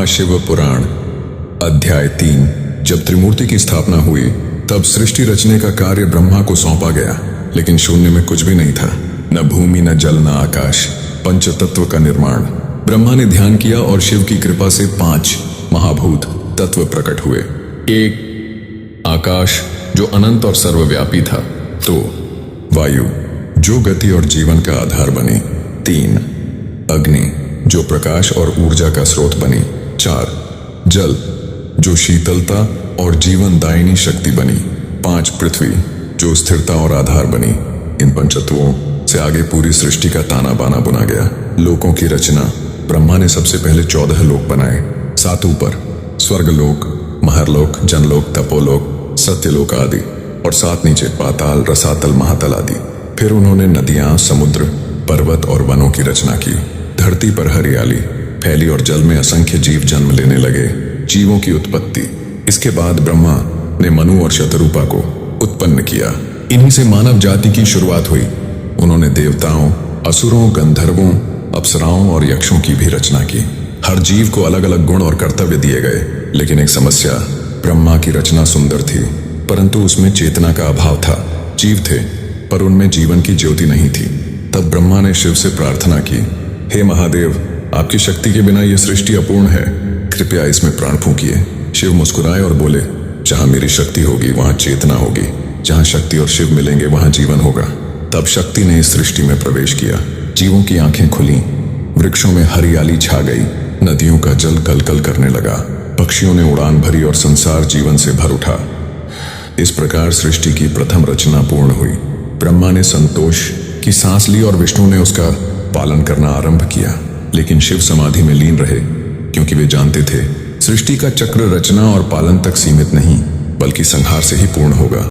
महाशिव पुराण अध्याय 3। जब त्रिमूर्ति की स्थापना हुई तब सृष्टि रचने का कार्य ब्रह्मा को सौंपा गया, लेकिन शून्य में कुछ भी नहीं था, न भूमि, न जल, न आकाश, पंच तत्व का निर्माण। ब्रह्मा ने ध्यान किया और शिव की कृपा से 5 महाभूत तत्व प्रकट हुए। 1 आकाश, जो अनंत और सर्वव्यापी था। 2 वायु, जो गति और जीवन का आधार बनी। 3 अग्नि, जो प्रकाश और ऊर्जा का स्रोत बनी। 4 जल, जो शीतलता और जीवन दायिनी शक्ति बनी। 5 पृथ्वी, जो स्थिरता और आधार बनी। इन पंचतत्वों से आगे पूरी सृष्टि का ताना बाना बुना गया। लोकों की रचना। ब्रह्मा ने सबसे पहले 14 लोक बनाए। 7 ऊपर स्वर्गलोक, महरलोक, जनलोक, तपोलोक, सत्यलोक आदि, और 7 नीचे पाताल, रसातल, महातल आदि। फिर उन्होंने नदियां, समुद्र, पर्वत और वनों की रचना की। धरती पर हरियाली फैली और जल में असंख्य जीव जन्म लेने लगे। जीवों की उत्पत्ति। इसके बाद ब्रह्मा ने मनु और शतरूपा को उत्पन्न किया। इन्हीं से मानव जाति की शुरुआत हुई। उन्होंने देवताओं, असुरों, गंधर्वों, अप्सराओं और यक्षों की भी रचना की। हर जीव को अलग अलग गुण और कर्तव्य दिए गए, लेकिन एक समस्या, ब्रह्मा की रचना सुंदर थी, परंतु उसमें चेतना का अभाव था। जीव थे, पर उनमें जीवन की ज्योति नहीं थी। तब ब्रह्मा ने शिव से प्रार्थना की, हे महादेव, आपकी शक्ति के बिना यह सृष्टि अपूर्ण है, कृपया इसमें प्राण फूंकिए। शिव मुस्कुराए और बोले, जहां मेरी शक्ति होगी वहां चेतना होगी, जहां शक्ति और शिव मिलेंगे वहां जीवन होगा। तब शक्ति ने इस सृष्टि में प्रवेश किया। जीवों की आंखें खुली, वृक्षों में हरियाली छा गई, नदियों का जल कलकल करने लगा, पक्षियों ने उड़ान भरी और संसार जीवन से भर उठा। इस प्रकार सृष्टि की प्रथम रचना पूर्ण हुई। ब्रह्मा ने संतोष की सांस ली और विष्णु ने उसका पालन करना आरंभ किया, लेकिन शिव समाधि में लीन रहे, क्योंकि वे जानते थे सृष्टि का चक्र रचना और पालन तक सीमित नहीं, बल्कि संहार से ही पूर्ण होगा।